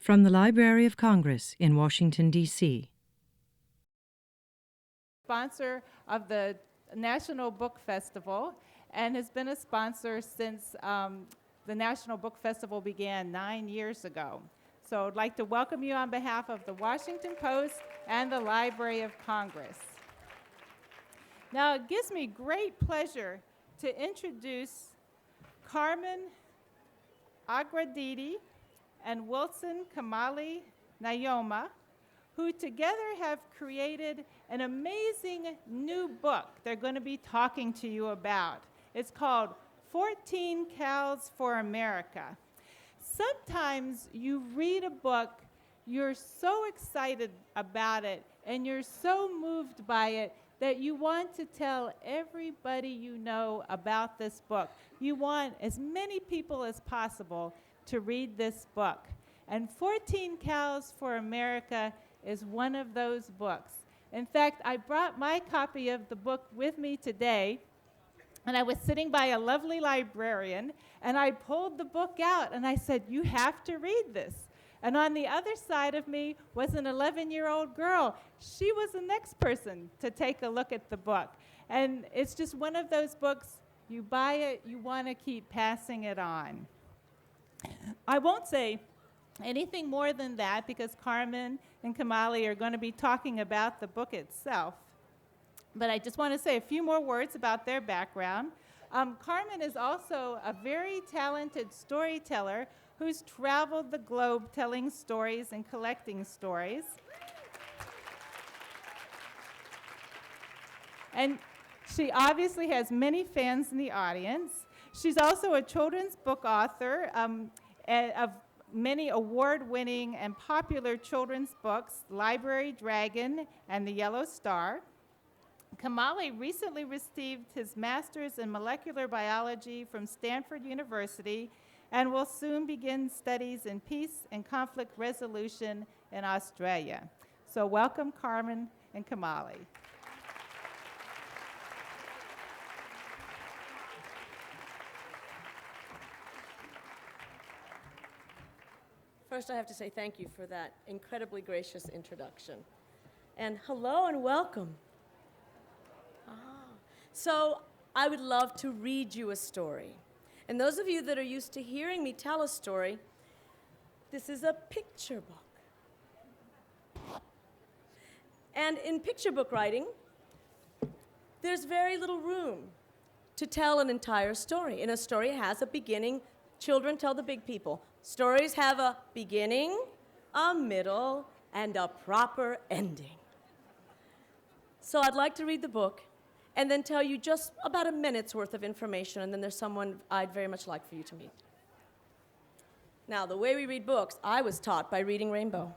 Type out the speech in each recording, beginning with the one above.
From the Library of Congress in Washington, D.C. Sponsor of the National Book Festival and has been a sponsor since the National Book Festival began 9 years ago. So I'd like to welcome you on behalf of the Washington Post and the Library of Congress. Now, it gives me great pleasure to introduce Carmen Agra Deedy and Wilson Kimeli Naiyomah, who together have created an amazing new book they're going to be talking to you about. It's called 14 Cows for America. Sometimes you read a book, you're so excited about it, and you're so moved by it that you want to tell everybody you know about this book. You want as many people as possible to read this book. And 14 Cows for America is one of those books. In fact, I brought my copy of the book with me today, and I was sitting by a lovely librarian, and I pulled the book out, and I said, "You have to read this." And on the other side of me was an 11-year-old girl. She was the next person to take a look at the book. And it's just one of those books, you buy it, you want to keep passing it on. I won't say anything more than that because Carmen and Kimeli are going to be talking about the book itself. But I just want to say a few more words about their background. Carmen is also a very talented storyteller who's traveled the globe telling stories and collecting stories. And she obviously has many fans in the audience. She's also a children's book author of many award-winning and popular children's books, Library Dragon and The Yellow Star. Kimeli recently received his master's in molecular biology from Stanford University and will soon begin studies in peace and conflict resolution in Australia. So welcome, Carmen and Kimeli. First, I have to say thank you for that incredibly gracious introduction. And hello and welcome. So I would love to read you a story. And those of you that are used to hearing me tell a story, this is a picture book. And in picture book writing, there's very little room to tell an entire story. And a story has a beginning. Children tell the big people. Stories have a beginning, a middle, and a proper ending. So I'd like to read the book and then tell you just about a minute's worth of information, and then there's someone I'd very much like for you to meet. Now, the way we read books, I was taught by reading Rainbow.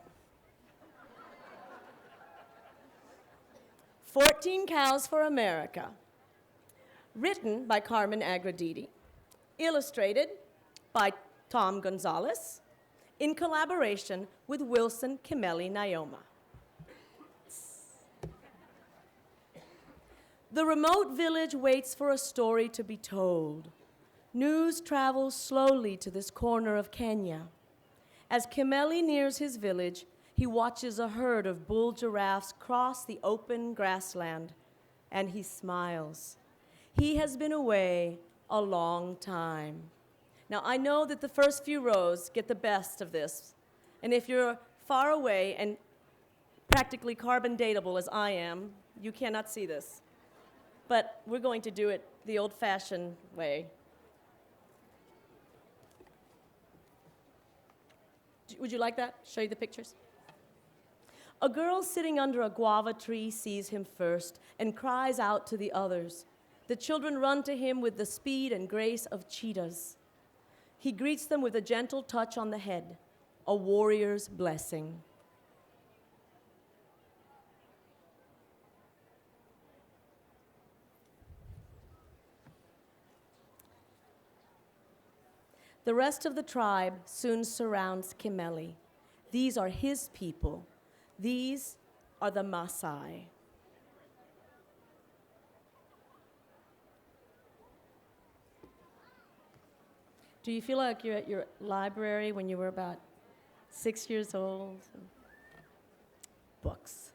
14 Cows for America, written by Carmen Agra Deedy, illustrated by Tom Gonzalez, in collaboration with Wilson Kimeli Naiyomah. The remote village waits for a story to be told. News travels slowly to this corner of Kenya. As Kimeli nears his village, he watches a herd of bull giraffes cross the open grassland, and he smiles. He has been away a long time. Now, I know that the first few rows get the best of this, and if you're far away and practically carbon datable as I am, you cannot see this. But we're going to do it the old-fashioned way. Would you like that? Show you the pictures? A girl sitting under a guava tree sees him first and cries out to the others. The children run to him with the speed and grace of cheetahs. He greets them with a gentle touch on the head, a warrior's blessing. The rest of the tribe soon surrounds Kimeli. These are his people. These are the Maasai. Do you feel like you're at your library when you were about 6 years old. Books.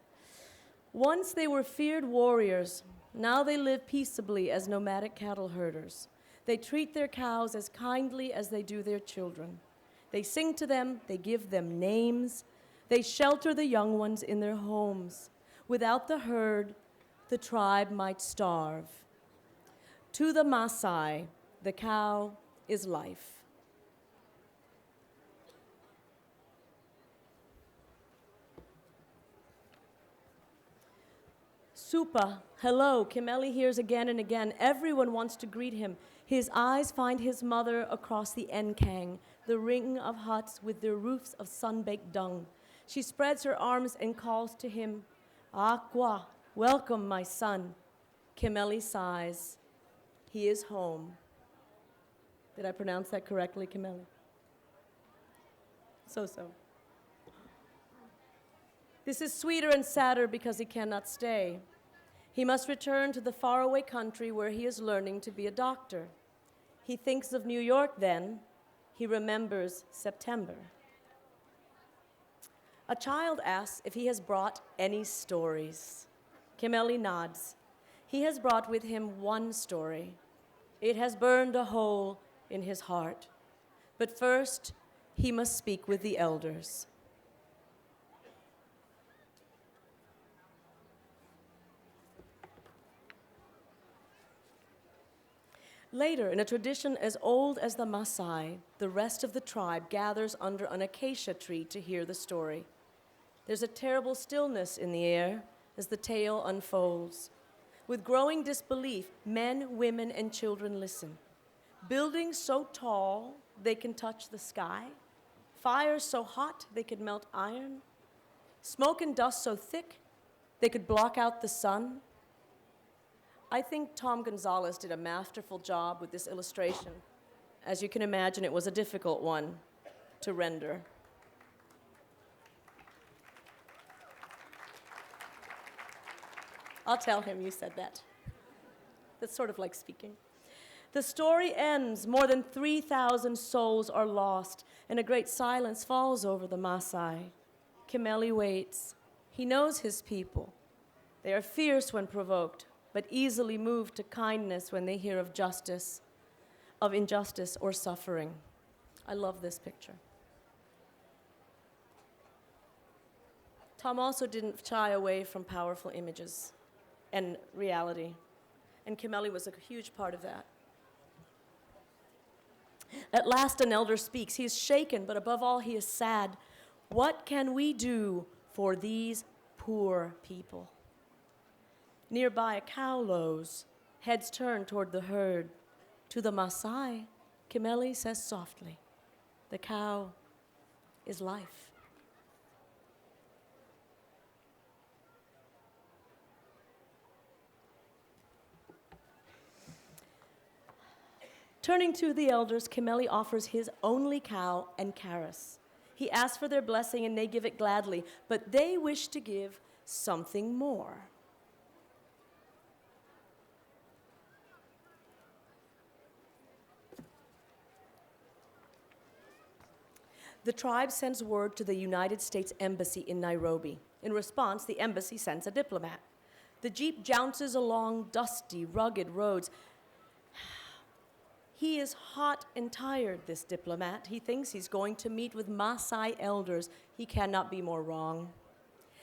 Once they were feared warriors. Now they live peaceably as nomadic cattle herders. They treat their cows as kindly as they do their children. They sing to them, they give them names. They shelter the young ones in their homes. Without the herd, the tribe might starve. To the Maasai, the cow is life. Supa, hello, Kimeli hears again and again. Everyone wants to greet him. His eyes find his mother across the Nkang, the ring of huts with their roofs of sun-baked dung. She spreads her arms and calls to him, Aqua, welcome, my son. Kimeli sighs. He is home. Did I pronounce that correctly, Kimeli? So-so. This is sweeter and sadder because he cannot stay. He must return to the faraway country where he is learning to be a doctor. He thinks of New York then. He remembers September. A child asks if he has brought any stories. Kimeli nods. He has brought with him one story. It has burned a hole in his heart. But first, he must speak with the elders. Later, in a tradition as old as the Maasai, the rest of the tribe gathers under an acacia tree to hear the story. There's a terrible stillness in the air as the tale unfolds. With growing disbelief, men, women, and children listen. Buildings so tall they can touch the sky, fires so hot they could melt iron, smoke and dust so thick they could block out the sun. I think Tom Gonzalez did a masterful job with this illustration. As you can imagine, it was a difficult one to render. I'll tell him you said that. That's sort of like speaking. The story ends. More than 3,000 souls are lost, and a great silence falls over the Maasai. Kimeli waits. He knows his people. They are fierce when provoked, but easily moved to kindness when they hear of justice, of injustice or suffering. I love this picture. Tom also didn't shy away from powerful images and reality, and Kimeli was a huge part of that. At last, an elder speaks. He is shaken, but above all, he is sad. What can we do for these poor people? Nearby, a cow lows, heads turned toward the herd. To the Maasai, Kimeli says softly, the cow is life. Turning to the elders, Kimeli offers his only cow and Karis. He asks for their blessing and they give it gladly, but they wish to give something more. The tribe sends word to the United States Embassy in Nairobi. In response, the embassy sends a diplomat. The jeep jounces along dusty, rugged roads. He is hot and tired, this diplomat. He thinks he's going to meet with Maasai elders. He cannot be more wrong.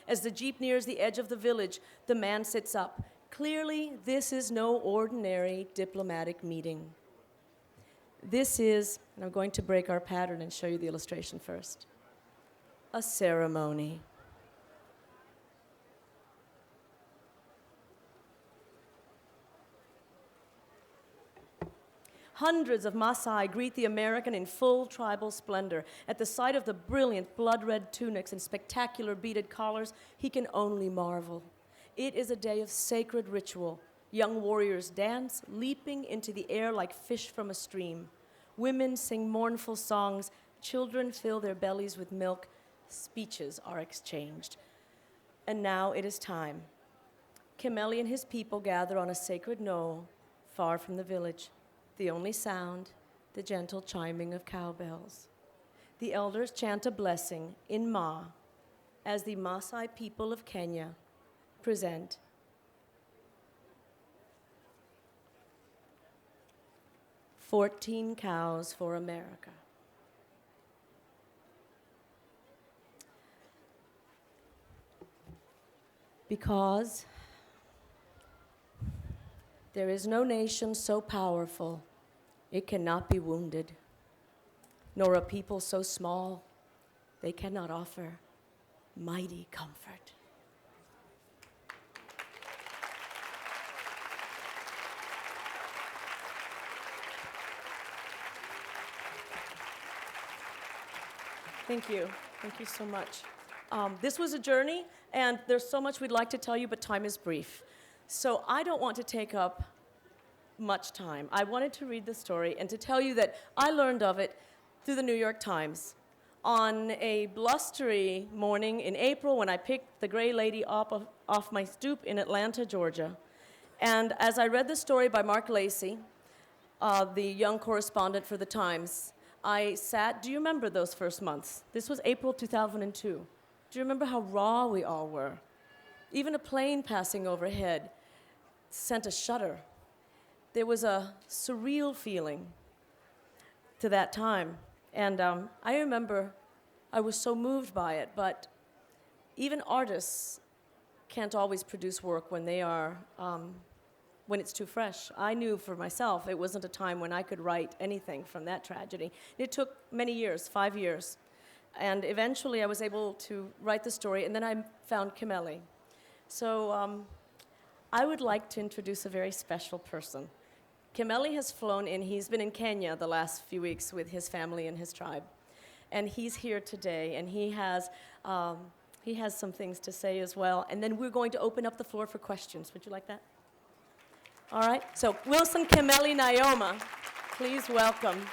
As the jeep nears the edge of the village, the man sits up. Clearly, this is no ordinary diplomatic meeting. This is, and I'm going to break our pattern and show you the illustration first, a ceremony. Hundreds of Maasai greet the American in full tribal splendor. At the sight of the brilliant blood-red tunics and spectacular beaded collars, he can only marvel. It is a day of sacred ritual. Young warriors dance, leaping into the air like fish from a stream. Women sing mournful songs. Children fill their bellies with milk. Speeches are exchanged. And now it is time. Kimeli and his people gather on a sacred knoll, far from the village. The only sound, the gentle chiming of cowbells. the elders chant a blessing in Ma as the Maasai people of Kenya present "14 Cows for America." Because there is no nation so powerful it cannot be wounded, nor a people so small they cannot offer mighty comfort. Thank you. Thank you so much. This was a journey, and there's so much we'd like to tell you, but time is brief. So I don't want to take up much time. I wanted to read the story and to tell you that I learned of it through the New York Times on a blustery morning in April when I picked the gray lady up off my stoop in Atlanta, Georgia. And as I read the story by Mark Lacey, the young correspondent for the Times, I sat. Do you remember those first months? This was April 2002. Do you remember how raw we all were? Even a plane passing overhead sent a shudder. There was a surreal feeling to that time. And I remember I was so moved by it, but even artists can't always produce work when they are, when it's too fresh. I knew for myself it wasn't a time when I could write anything from that tragedy. It took many years, 5 years. And eventually I was able to write the story, and then I found Kimeli. So I would like to introduce a very special person. Kimeli has flown in. He's been in Kenya the last few weeks with his family and his tribe. And he's here today, and he has some things to say as well. And then we're going to open up the floor for questions. Would you like that? All right. So Wilson Kimeli Naiyomah, please welcome.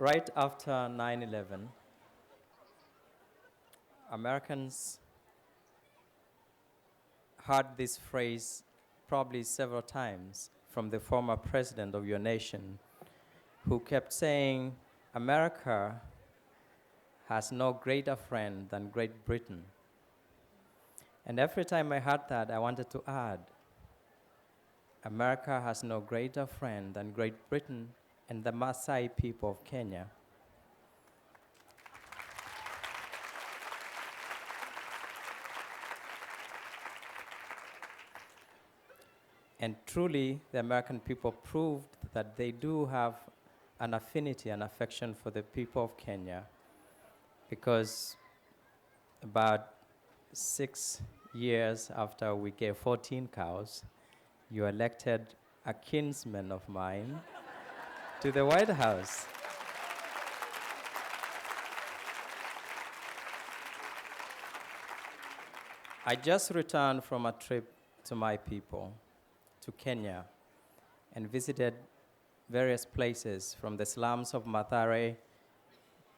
Right after 9/11, Americans heard this phrase probably several times from the former president of your nation, who kept saying, "America has no greater friend than Great Britain." And every time I heard that, I wanted to add, America has no greater friend than Great Britain and the Maasai people of Kenya. And truly, the American people proved that they do have an affinity and affection for the people of Kenya, because about 6 years after we gave 14 cows, you elected a kinsman of mine to the White House. I just returned from a trip to my people, to Kenya, and visited various places, from the slums of Mathare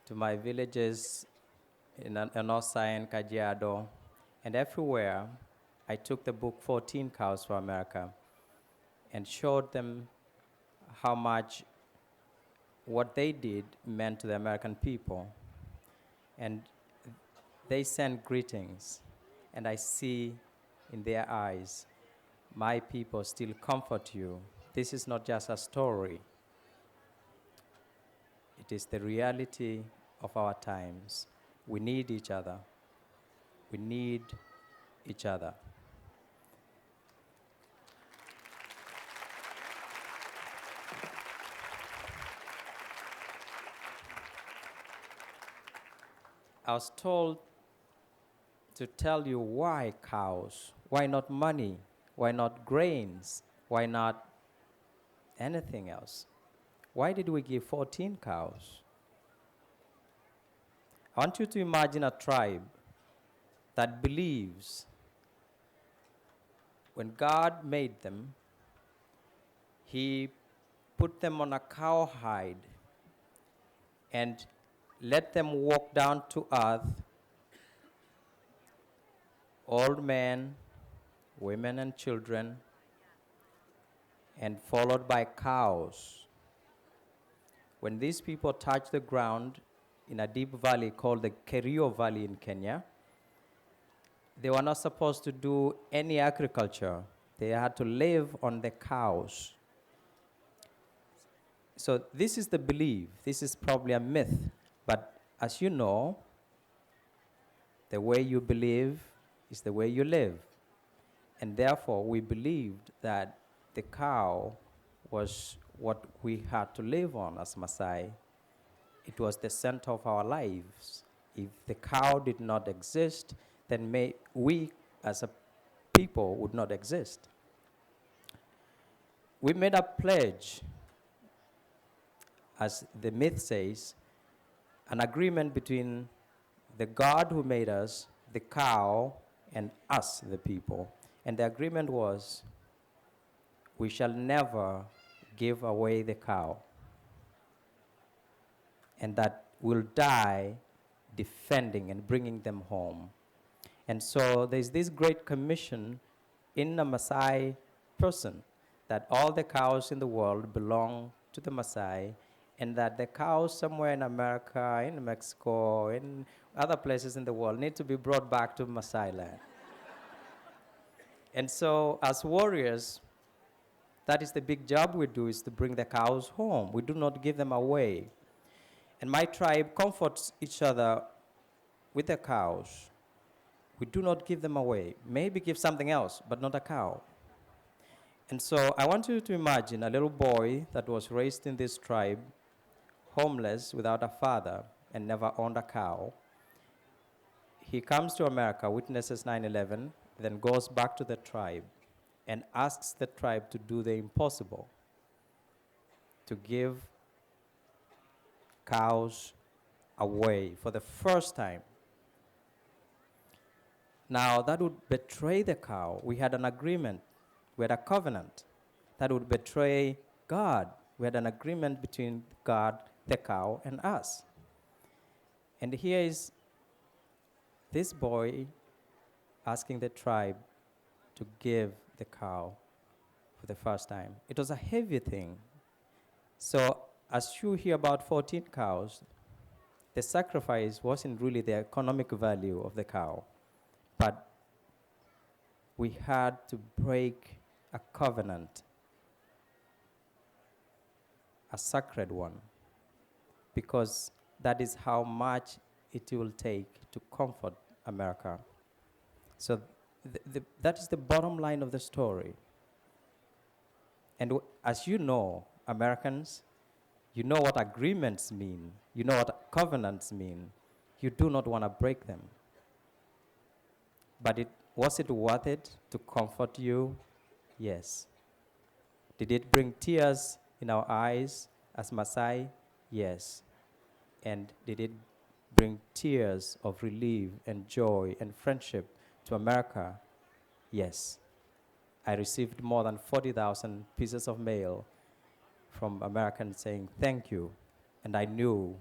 to my villages in Anosai and Kajiado, and everywhere I took the book 14 Cows for America and showed them how much what they did meant to the American people. And they sent greetings, and I see in their eyes, my people still comfort you. This is not just a story. It is the reality of our times. We need each other. We need each other. I was told to tell you why cows, why not money, why not grains, why not anything else? Why did we give 14 cows? I want you to imagine a tribe that believes when God made them, He put them on a cowhide and let them walk down to earth, old men, women, and children, and followed by cows. When these people touched the ground in a deep valley called the Kerio Valley in Kenya, they were not supposed to do any agriculture. They had to live on the cows. So this is the belief. This is probably a myth. But as you know, the way you believe is the way you live. And therefore, we believed that the cow was what we had to live on as Maasai. It was the center of our lives. If the cow did not exist, then we as a people would not exist. We made a pledge, as the myth says, an agreement between the God who made us, the cow, and us, the people. And the agreement was, we shall never give away the cow, and that we'll die defending and bringing them home. And so there's this great commission in a Maasai person that all the cows in the world belong to the Maasai, and that the cows somewhere in America, in Mexico, in other places in the world need to be brought back to Maasai land. And so as warriors, that is the big job we do, is to bring the cows home. We do not give them away. And my tribe comforts each other with the cows. We do not give them away. Maybe give something else, but not a cow. And so I want you to imagine a little boy that was raised in this tribe, homeless, without a father, and never owned a cow. He comes to America, witnesses 9/11, then goes back to the tribe and asks the tribe to do the impossible, to give cows away for the first time. Now, that would betray the cow. We had an agreement. We had a covenant that would betray God. We had an agreement between God, the cow, and us. And here is this boy asking the tribe to give the cow for the first time. It was a heavy thing. So as you hear about 14 cows, the sacrifice wasn't really the economic value of the cow, but we had to break a covenant, a sacred one, because that is how much it will take to comfort America. So that is the bottom line of the story. And as you know, Americans, you know what agreements mean. You know what covenants mean. You do not want to break them. But was it worth it to comfort you? Yes. Did it bring tears in our eyes as Maasai? Yes. And did it bring tears of relief and joy and friendship to America? Yes. I received more than 40,000 pieces of mail from Americans saying thank you. And I knew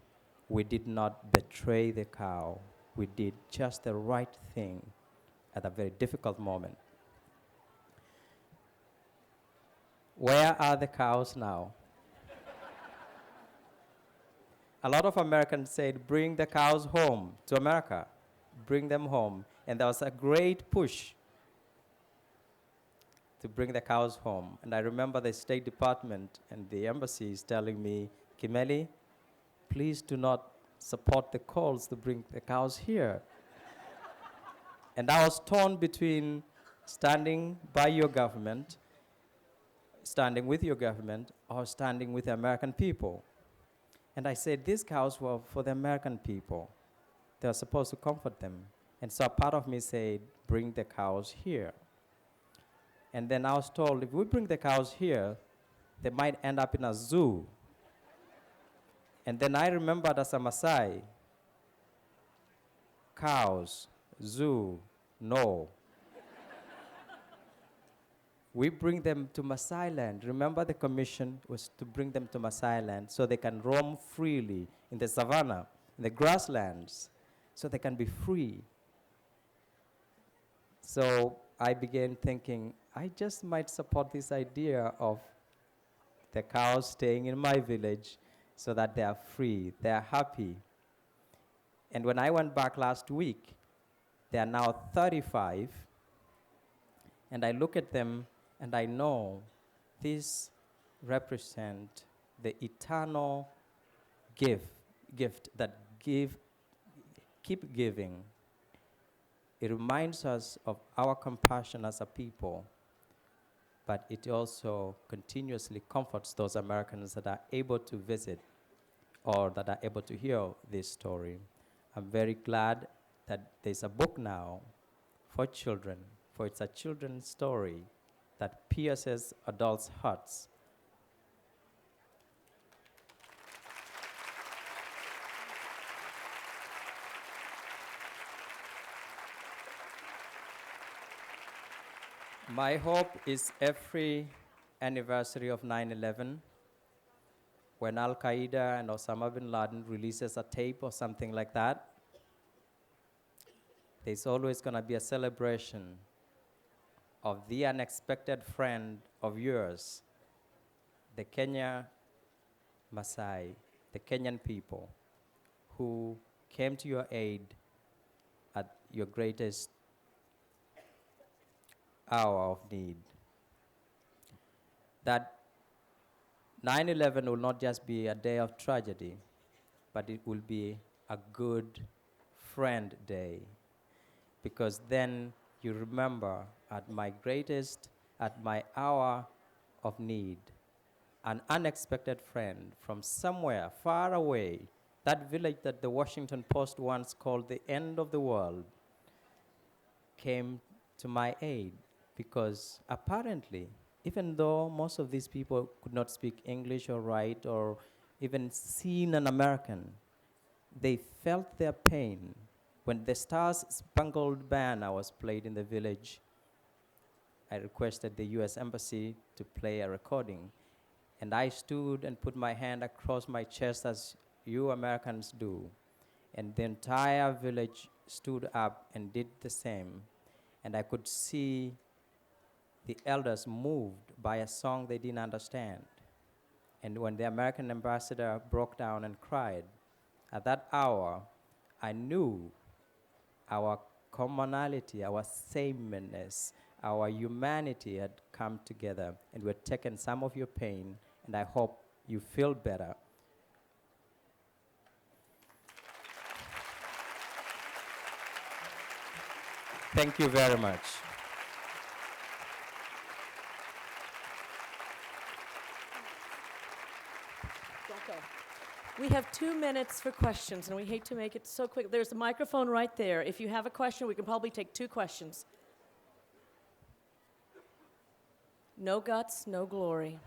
we did not betray the cow. We did just the right thing at a very difficult moment. Where are the cows now? A lot of Americans said, bring the cows home to America. Bring them home. And there was a great push to bring the cows home. And I remember the State Department and the embassies telling me, Kimeli, please do not support the calls to bring the cows here. And I was torn between standing by your government, standing with your government, or standing with the American people. And I said, these cows were for the American people. They were supposed to comfort them. And so a part of me said, bring the cows here. And then I was told, if we bring the cows here, they might end up in a zoo. And then I remembered as a Maasai, cows, zoo, no. We bring them to Maasai land. Remember, the commission was to bring them to Maasai land so they can roam freely in the savannah, in the grasslands, so they can be free. So I began thinking, I just might support this idea of the cows staying in my village so that they are free, they are happy. And when I went back last week, they are now 35, and I look at them and I know these represent the eternal gift that keep giving. It reminds us of our compassion as a people, but it also continuously comforts those Americans that are able to visit or that are able to hear this story. I'm very glad that there's a book now for children, for it's a children's story that pierces adults' hearts. My hope is every anniversary of 9/11, when Al-Qaeda and Osama bin Laden releases a tape or something like that, there's always going to be a celebration of the unexpected friend of yours, the Kenya Maasai, the Kenyan people, who came to your aid at your greatest hour of need. That 9/11 will not just be a day of tragedy, but it will be a good friend day. Because then you remember at my greatest, at my hour of need, an unexpected friend from somewhere far away, that village that the Washington Post once called the end of the world, came to my aid. Because apparently, even though most of these people could not speak English or write or even seen an American, they felt their pain. When the Stars Spangled Banner was played in the village, I requested the US Embassy to play a recording. And I stood and put my hand across my chest as you Americans do. And the entire village stood up and did the same. And I could see the elders moved by a song they didn't understand. And when the American ambassador broke down and cried, at that hour, I knew our commonality, our sameness, our humanity had come together, and we had taken some of your pain, and I hope you feel better. Thank you very much. We have 2 minutes for questions, and we hate to make it so quick. There's a microphone right there. If you have a question, we can probably take 2 questions. No guts, no glory.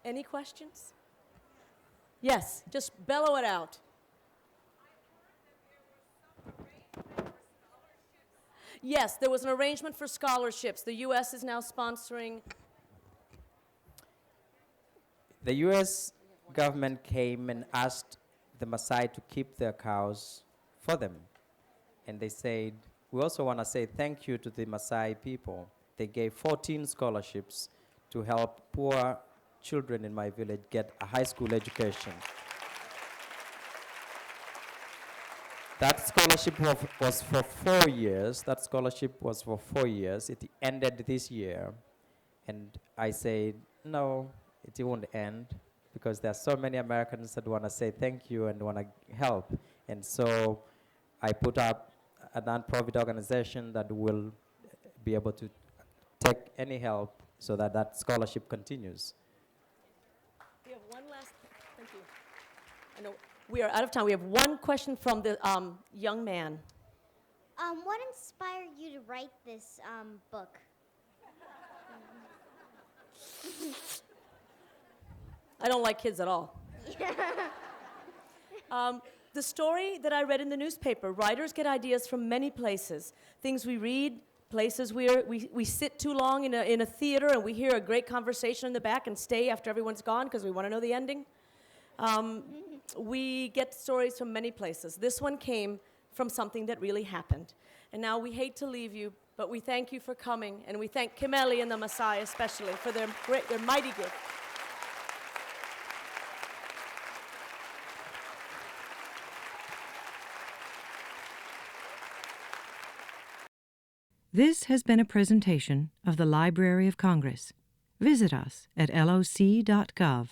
Any questions? Yes, just bellow it out. Yes, there was an arrangement for scholarships. The U.S. is now sponsoring. The U.S. government came and asked the Maasai to keep their cows for them. And they said, we also want to say thank you to the Maasai people. They gave 14 scholarships to help poor children in my village get a high school education. That scholarship was for 4 years. That scholarship was for 4 years. It ended this year. And I said, no, it won't end, because there are so many Americans that want to say thank you and want to help. And so I put up a non-profit organization that will be able to take any help so that that scholarship continues. We have one last, thank you. I know we are out of time. We have one question from the young man. What inspired you to write this book? I don't like kids at all. The story that I read in the newspaper, writers get ideas from many places. Things we read, places where we sit too long in a theater and we hear a great conversation in the back and stay after everyone's gone because we want to know the ending. We get stories from many places. This one came from something that really happened. And now we hate to leave you, but we thank you for coming, and we thank Kimeli and the Maasai especially for their mighty gift. This has been a presentation of the Library of Congress. Visit us at loc.gov.